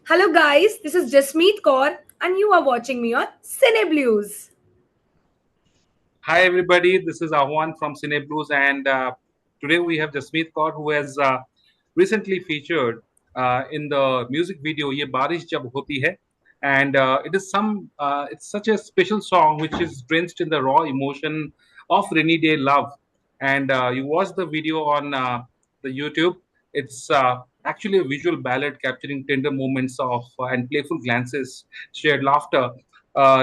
Hello, guys. This is Jasmeet Kaur, and you are watching me on Cine Blues. Hi, everybody. This is Ahwan from Cine Blues, and today we have Jasmeet Kaur, who has recently featured in the music video "Ye Barish Jab Hoti Hai," and it's such a special song which is drenched in the raw emotion of rainy day love. And you watch the video on the YouTube. It's actually a visual ballad capturing tender moments of and playful glances, shared laughter.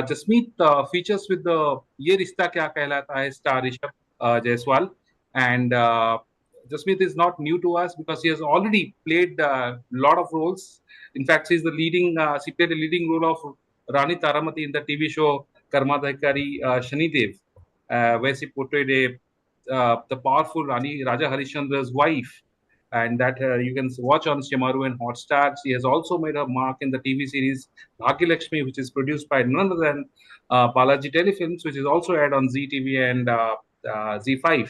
Jasmeet features with the "Ye Rishta Kya Kehlata Hai" star Rishabh Jaiswal, and Jasmeet is not new to us because he has already played a lot of roles. In fact, she played a leading role of Rani Taramati in the TV show Karmadhikari Shani Dev, where she portrayed the powerful Rani Raja Harishchandra's wife, and that you can watch on Shimaru and Hotstar. She has also made her mark in the TV series Bhagyalakshmi, which is produced by none other than Balaji Telefilms, which is also aired on ZTV and Z5.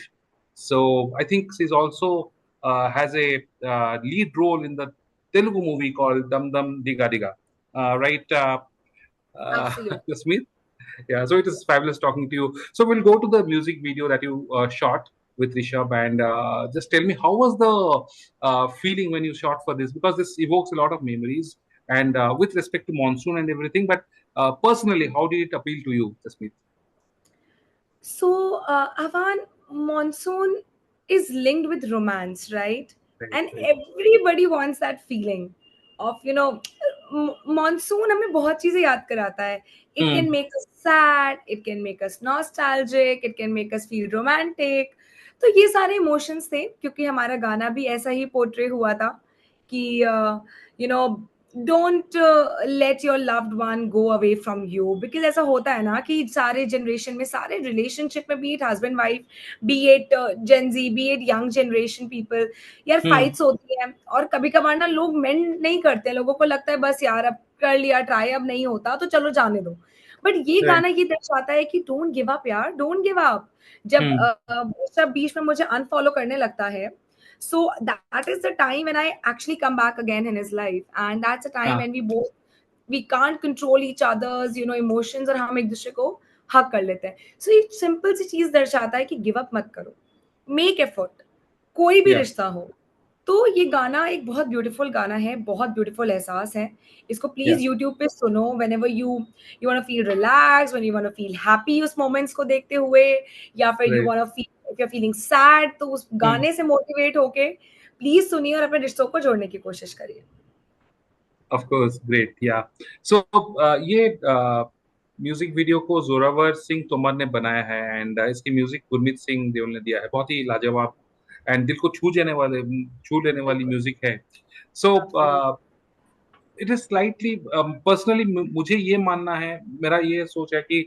So I think she's also has a lead role in the Telugu movie called Dum Dum Diga Diga. Right, Absolutely. Smith? Yeah, so it is fabulous talking to you. So we'll go to the music video that you shot with Rishabh, and just tell me how was the feeling when you shot for this? Because this evokes a lot of memories, and with respect to monsoon and everything. But personally, how did it appeal to you, Jasmeet? So, Avan, monsoon is linked with romance, right? Right, And right. everybody wants that feeling of, monsoon हमें बहुत चीजें याद कराता है. It can Hmm. make us sad, it can make us nostalgic, it can make us feel romantic. तो ये सारे emotions थे क्योंकि हमारा गाना भी ऐसा ही पोर्ट्रे हुआ था कि you know don't let your loved one go away from you because ऐसा होता है ना कि सारे जनरेशन में सारे रिलेशनशिप में B it husband wife B it Gen Z B it young generation people यार Hmm. फाइट्स होती हैं और कभी कभार ना लोग मेंड नहीं करते लोगों को लगता है बस यार अब कर लिया ट्राई अब नहीं होता तो चलो जाने दो बट ये Right. गाना ये दर्शाता है कि डोंट गिव अप यार डोंट गिव अप जब Hmm. जब बीच में मुझे अनफॉलो करने लगता है so that is the time when I actually come back again in his life and that's a time Ah, when we can't control each other's emotions और हम एक दूसरे को हक कर लेते हैं so ये सिंपल सी चीज दर्शाता है कि गिव अप मत करो मेक एफर्ट कोई भी yeah. रिश्ता हो तो ये गाना एक बहुत ब्यूटीफुल गाना है बहुत ब्यूटीफुल एहसास है इसको Yeah. प्लीज यूट्यूब पे सुनो when you want feel relax when you want feel happy उस मोमेंट्स को देखते हुए या फिर you Right. Want feel if you are feeling sad तो उस Hmm. गाने से मोटिवेट होके प्लीज सुनिए और अपने रिश्तों को जोड़ने की कोशिश करिए Of course, great. Yeah. So ये म्यूजिक वीडियो को जोरावर सिंह तोमर ने बनाया है एंड इसकी म्यूजिक गुरमीत सिंह देओल ने दिया है. बहुत ही लाजवाब एंड दिल को छू लेने वाली बिल्कुल म्यूजिक है. So absolutely it is slightly personally मुझे ये मानना है, मेरा ये सोच है कि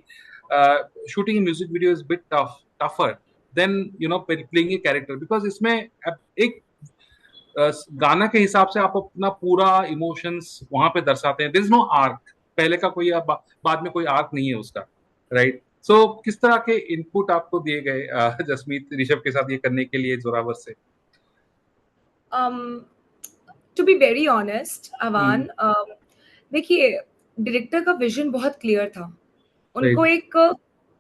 shooting music video is bit tougher than playing a character because इसमें एक गाना के हिसाब से आप अपना पूरा इमोशंस वहां पे दर्शाते हैं. There is no arc. पहले का कोई बाद में कोई आर्क नहीं है उसका. राइट. सो किस तरह के इनपुट आपको दिए गए जसमीत ऋषभ के साथ ये करने के लिए जोरावर से? टू बी वेरी ऑनेस्ट हम्म. अवान देखिए डायरेक्टर का विजन बहुत क्लियर था उनको राइट. एक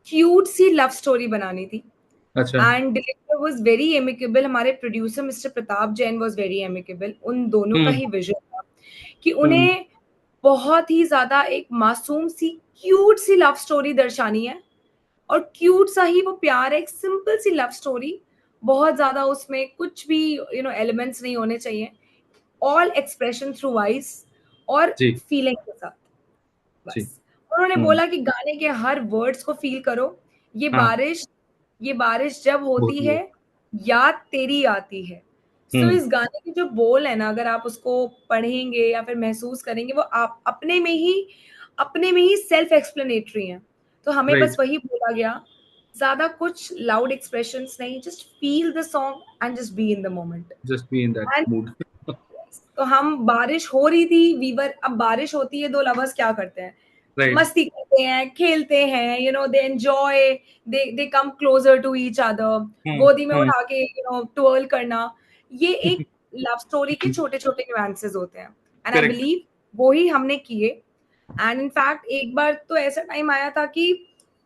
क्यूट सी लव स्टोरी बनानी थी अच्छा. And director was very amicable हमारे producer mister Pratap Jain was very amicable उन दोनों का हम्म. ही विजन था कि हम्म. उन्हें बहुत ही ज्यादा एक मासूम सी क्यूट सी लव स्टोरी दर्शानी है और क्यूट सा ही वो प्यार है एक सिंपल सी लव स्टोरी बहुत ज्यादा उसमें कुछ भी एलिमेंट्स नहीं होने चाहिए ऑल एक्सप्रेशन थ्रू आइज और जी. फीलिंग के साथ जी. बस उन्होंने हम्म. बोला कि गाने के हर वर्ड्स को फील करो ये हाँ. बारिश ये बारिश जब होती होती है है. याद तेरी आती है सो हम्म. इस गाने के जो बोल है ना अगर आप उसको पढ़ेंगे या फिर महसूस करेंगे वो आप अपने में ही सेल्फ एक्सप्लेनेटरी हैं तो हमें बस राइट. वही बोला गया ज्यादा कुछ लाउड एक्सप्रेशंस नहीं just feel the song and just be in the moment just be in that and mood. तो हम बारिश हो रही थी वीवर अब बारिश होती है दो लवर्स क्या करते हैं राइट. मस्ती करते हैं खेलते हैं they enjoy they come closer to each other hmm. गोदी में हम्म. उठा के ट्वर्ल करना ये एक लव स्टोरी के छोटे छोटे न्यूएंसेस होते हैं एंड आई करेक्ट. बिलीव वो ही हमने किए। एंड इनफैक्ट एक बार तो ऐसा टाइम आया था कि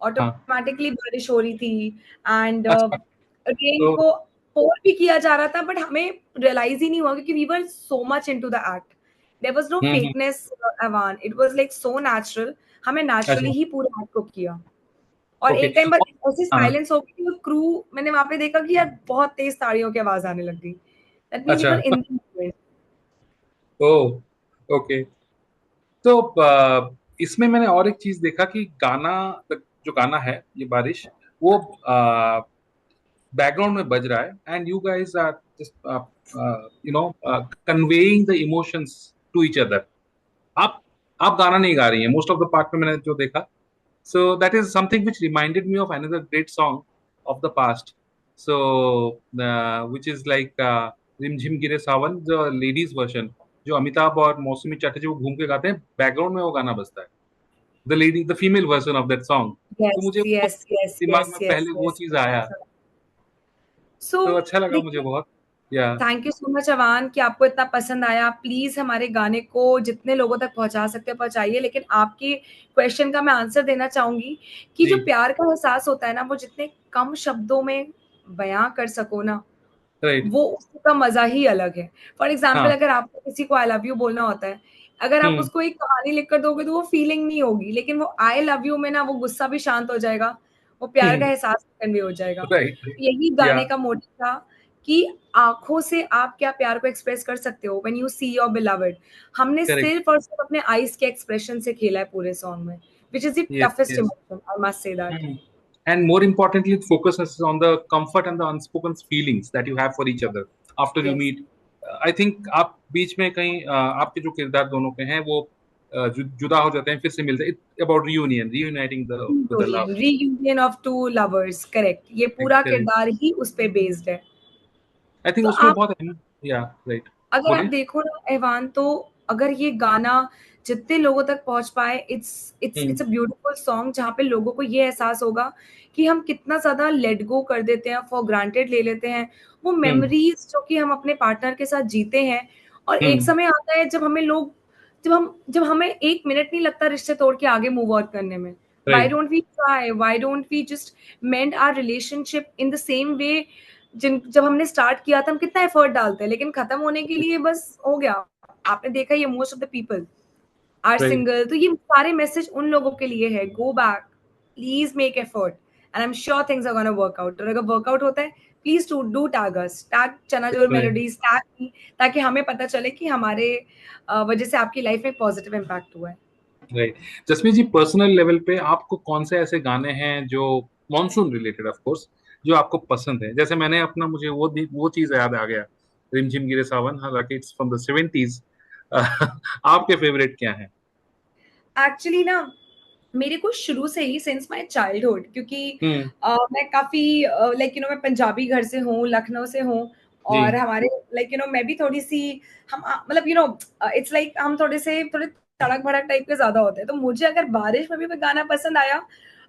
हाँ। ऑटोमेटिकली बारिश हो रही थी एंड अच्छा। रेन तो को पोर भी किया जा रहा था, बट हमें रियलाइज ही नहीं हुआ क्योंकि we were so much into the act. There was no hmm. Fakeness Avaan, it was like so natural. हमने नेचुरली अच्छा। ही पूरा एक्ट को किया। और ओके। एक टाइम पर ऐसे हाँ। साइलेंस हो गई और क्रू, मैंने वहां पे देखा कि यार बहुत तेज ताड़ियों की आवाज आने लग गई। दैट मींस वी अच्छा। Were in the moment. Oh. Okay. तो इसमें मैंने और एक चीज देखा कि गाना, जो गाना है ये बारिश, वो बैकग्राउंड में बज रहा है and you guys are just you know conveying the emotions to each other. आप आप गाना नहीं गा रही हैं मोस्ट ऑफ द पार्ट में, मैंने जो देखा। So that is something which reminded me of another great song of the past. So which is like Rim Jhim Gire Sawan, the ladies version, जो अमिताभ और मौसमी चटर्जी वो घूम के गाते हैं, बैकग्राउंड में वो गाना बजता है, the female version of that song. तो यस मुझे वो यस यस दिमाग यस में यस पहले वो यस। चीज आया, सो तो अच्छा लगा मुझे देखिए, बहुत। या thank you so much Avaan कि आपको इतना पसंद आया। प्लीज हमारे गाने को जितने लोगों तक पहुंचा सकते हैं पहुंचाइए, लेकिन आपके क्वेश्चन का मैं आंसर देना चाहूंगी कि जो जी। प्यार का एहसास होता है ना, वो जितने कम शब्दों में बयां कर सको ना, राइट। वो उसका मजा ही अलग है। फॉर एग्जाम्पल, हाँ। अगर आपको किसी को आई लव यू बोलना होता है, अगर आप हम्म। उसको एक कहानी लिखकर दोगे तो वो फीलिंग नहीं होगी, लेकिन वो आई लव यू में ना वो गुस्सा भी शांत हो जाएगा, वो प्यार का एहसास कन्वे हो जाएगा। राइट। यही या गाने का मोटिव था कि आंखों से आप क्या प्यार को एक्सप्रेस कर सकते हो when you see your beloved. हमने करेक्ट। सिर्फ और सिर्फ अपने आईज के एक्सप्रेशन से खेला है पूरे सॉन्ग में, which is the yes toughest yes. Emotion, I must say that. And more importantly, it focuses on the comfort and the unspoken feelings that you have for each other after you yes, meet. I think आप बीच में कहीं आपके जो किरदार दोनों के हैं वो जुदा हो जाते हैं, फिर से मिलते हैं। It's about reunion, reuniting the with the love. Reunion of to lovers, correct, ये पूरा Correct. किरदार ही उस पे बेस्ड है। I think तो उसमें आप बहुत अहम, या राइट, अगर आप बोलिए। देखो ना एवान, तो अगर ये गाना जितने लोगों तक पहुंच पाए, it's it's hmm. It's a beautiful song जहाँ पे लोगों को ये एहसास होगा कि हम कितना ज्यादा लेट गो कर देते हैं, फॉर ग्रांटेड ले लेते हैं वो हम्म। मेमोरीज जो कि हम अपने पार्टनर के साथ जीते हैं। और एक हम्म। समय आता है जब हमें लोग, जब हमें एक मिनट नहीं लगता रिश्ते तोड़ के आगे मूव आउट करने में। Why right. Don't we try, why don't we just mend our relationship in the same way. जिन जब हमने स्टार्ट किया था हम कितना एफर्ट डालते हैं, लेकिन खत्म होने के लिए बस हो गया। आपने देखा ये most of the people are right. Single. तो ये सारे मैसेज उन लोगों के लिए है, go back, please make effort and I am sure things are gonna work out. और अगर वर्कआउट होता है, please to do tag us, tag Chanajor right. Melodies, tag me, ताकि हमें पता चले कि हमारे वजह से आपकी लाइफ में पॉजिटिव इम्पैक्ट हुआ है। राइट। जसमीत जी, पर्सनल लेवल पे आपको कौन से ऐसे गाने हैं जो मॉनसून रिलेटेड, ऑफ कोर्स, जो आपको पसंद है? जैसे मैंने अपना, मुझे वो चीज याद आ गया, रिमझिम गिरे सावन, हालांकि इट्स फ्रॉम द 70s। आपके फेवरेट क्या हैं? एक्चुअली ना, मेरे को शुरू से ही सिंस माय चाइल्डहुड, क्योंकि हम्म। मैं काफी लाइक मैं पंजाबी घर से हूँ, लखनऊ से हूँ। जी। और हमारे लाइक मैं भी थोड़ी सी, हम मतलब इट्स लाइक हम थोड़े तड़क भड़क टाइप के ज्यादा होते हैं। तो मुझे अगर बारिश में भी कोई गाना पसंद आया,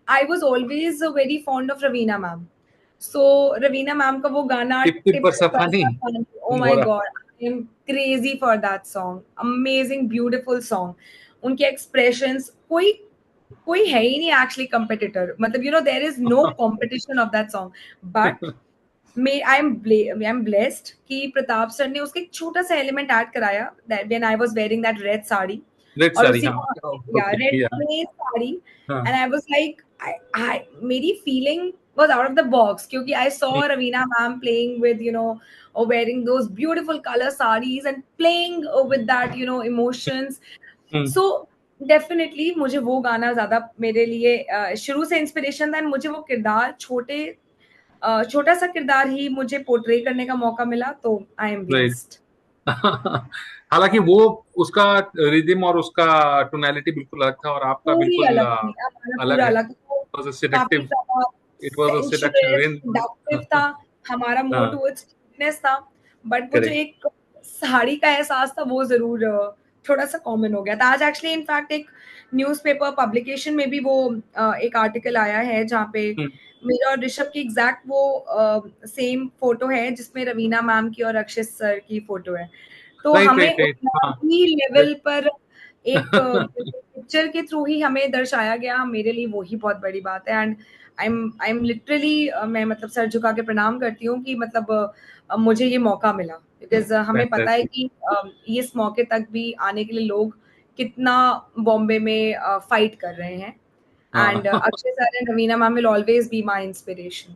I was always very fond of Raveena ma'am. So Raveena ma'am का वो गाना टिप टिप टिप टिप बरसात नहीं, बरसात, ओ माय मोरा। God, I am crazy for that song. Amazing beautiful song. उनके एक्सप्रेशंस, कोई कोई है ही नहीं एक्चुअली कंपेटिटर, मतलब there is no competition of that song. But may I am blessed कि प्रताप सर ने उसका एक छोटा सा एलिमेंट ऐड कराया, that when I was wearing that red sari. Red और साड़ी, उसी हाँ। को, या ओके। रेड या प्लेन साड़ी। हाँ। एंड आई वाज लाइक, आई मेरी feeling was out of the box क्योंकि I saw Ravina ma'am playing with or wearing those beautiful color sarees and playing with that emotions. Hmm. So definitely मुझे वो गाना ज्यादा मेरे लिए शुरू से इंस्पिरेशन था। मुझे वो किरदार छोटा सा किरदार ही मुझे पोर्ट्रे करने का मौका मिला, तो आई एम राइट। ब्लेस्ड। हालांकि वो, उसका रिदम और उसका टोनैलिटी बिल्कुल अलग था, और आपका पूरी बिल्कुल अलग थी, हमारा अलग पूरा है। अलग था। वाज अ काफी सेडक्टिव, ज्यादा it was a seduction sensuous, rain. Seductive था। हमारा मोर हाँ। टुवर्ड्स फिटनेस था। बट वो जो करेक्ट। एक साड़ी का एहसास था, वो जरूर थोड़ा सा कॉमन हो गया था। आज एक्चुअली इनफैक्ट एक न्यूज़पेपर पब्लिकेशन में भी वो एक आर्टिकल आया है जहाँ पे मेरा और ऋषभ की एग्जैक्ट वो सेम फोटो है, जिसमें रवीना मैम की और अक्षित सर की फोटो है। तो राइट हमें राइट राइट। उतना हाँ। ही लेवल पर एक पिक्चर के थ्रू ही हमें दर्शाया गया, मेरे लिए वो ही बहुत बड़ी बात है। एंड आई एम लिटरली मैं मतलब सर झुका के प्रणाम करती हूँ कि मतलब मुझे ये मौका मिला, बिकॉज हमें पता है Fantastic. कि इस मौके तक भी आने के लिए लोग कितना बॉम्बे में फाइट कर रहे हैं। एंड हाँ. Akshay sir and Raveena ma'am will always be my inspiration.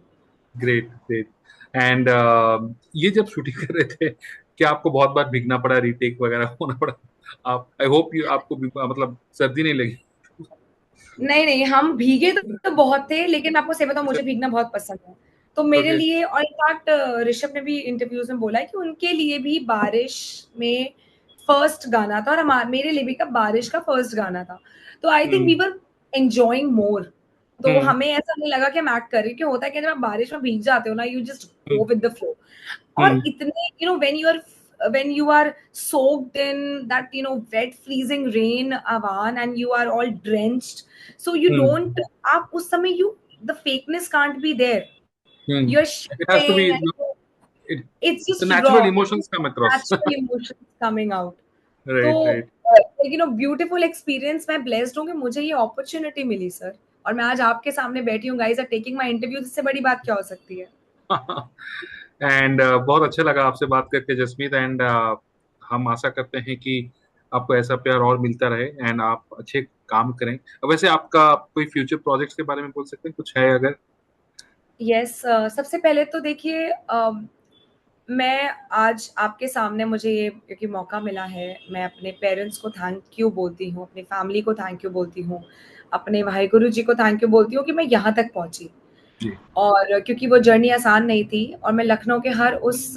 Great great. And ये जब शूटिंग कर रहे थे, क्या आपको बहुत बार भीगना पड़ा, रीटेक वगैरह होना पड़ा? आप, आई होप यू, आपको मतलब सर्दी नहीं लगी? नहीं, नहीं, हम भीगे तो बहुत थे, लेकिन मैं आपको सही बताऊँ अच्छा. मुझे भीगना बहुत पसंद है। तो मेरे ओके. लिए और इनफैक्ट ऋषभ ने भी इंटरव्यूज़ में बोला है कि उनके लिए भी बारिश में फर्स्ट गाना था और मेरे लिए भी बारिश का फर्स्ट गाना था। तो I think we hmm. Were enjoying more. तो हम्म. हमें ऐसा नहीं लगा कि हम एक्ट कर रहे हैं, क्यों होता है कि जब आप बारिश में भीग जाते हो ना, you just go hmm. With the flow. और हम्म. इतने when you are soaked in that wet freezing rain, Avan, and you are all drenched, so you hmm. don't आप उस समय you the fakeness can't be there. Hmm. You're It has to be, shifting and it, it's the just natural raw, emotions come across. natural emotions coming out. तो Right, right. Beautiful experience, मैं blessed हूँ कि मुझे ये opportunity मिली sir, और मैं आज आपके सामने बैठी हूँ, guys are taking my interview, इससे बड़ी बात क्या हो सकती है। एंड बहुत अच्छा लगा आपसे बात करके जसमीत. एंड हम आशा करते हैं कि आपको ऐसा प्यार और मिलता रहे एंड आप अच्छे काम करें. वैसे आपका कोई फ्यूचर प्रोजेक्ट्स के बारे में बोल सकते हैं, कुछ है अगर? यस, सबसे पहले तो देखिए, मैं आज आपके सामने मुझे ये क्योंकि मौका मिला है, मैं अपने पेरेंट्स को थैंक यू बोलती हूँ, अपनी फैमिली को थैंक यू बोलती हूँ, अपने वाहिगुरु जी को थैंक यू बोलती हूँ कि मैं यहाँ तक पहुँची। जी. और क्योंकि वो जर्नी आसान नहीं थी, और मैं लखनऊ के हर उस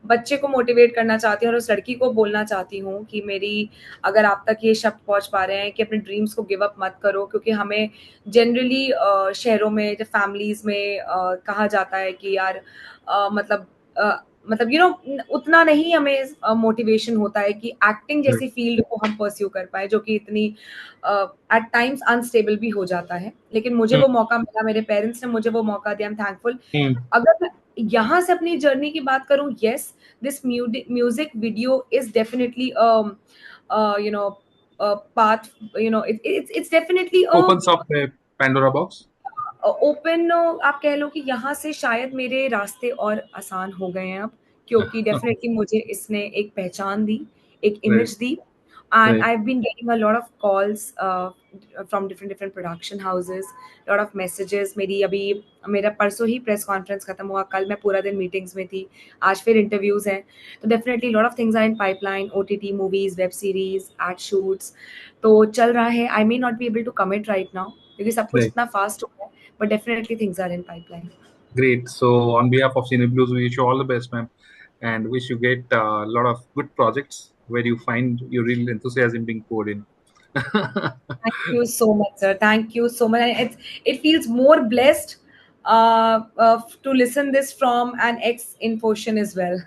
बच्चे को मोटिवेट करना चाहती हूँ और उस लड़की को बोलना चाहती हूँ कि मेरी, अगर आप तक ये शब्द पहुँच पा रहे हैं कि अपने ड्रीम्स को गिव अप मत करो, क्योंकि हमें जनरली शहरों में जब फैमिलीज में कहा जाता है कि यार अ, मतलब उतना नहीं हमें मोटिवेशन होता है कि एक्टिंग राइट. जैसी फील्ड को हम परस्यू कर पाए, जो कि इतनी एट टाइम्स अनस्टेबल भी हो जाता है। लेकिन मुझे हम्म. वो मौका मिला, मेरे पेरेंट्स ने मुझे वो मौका दिया, आई एम थैंकफुल। हम्म. अगर मैं यहाँ से अपनी जर्नी की बात करूँ, yes, this music video is definitely you know path, it's definitely a open up Pandora box. Open, आप कह लो कि यहाँ से शायद मेरे रास्ते और आसान हो गए हैं अब, क्योंकि डेफिनेटली मुझे इसने एक पहचान दी, एक राइट. इमेज दी। And right. I have been getting a lot of calls from different different production houses, lot of messages. मेरा परसों ही प्रेस कॉन्फ्रेंस खत्म हुआ, कल मैं पूरा दिन मीटिंग्स में थी, आज फिर इंटरव्यूज हैं। तो definitely lot of things are in pipeline, OTT movies, web series, ad shoots, तो चल रहा है। I may not be able to commit right now, क्योंकि सब कुछ राइट. इतना फास्ट हो गया है, but definitely things are in pipeline. Great. So, on behalf of Cine Blues, we wish you all the best, ma'am, and wish you get a lot of good projects where you find your real enthusiasm being poured in. Thank you so much, sir. Thank you so much. And it feels more blessed to listen this from an ex Infoscian as well.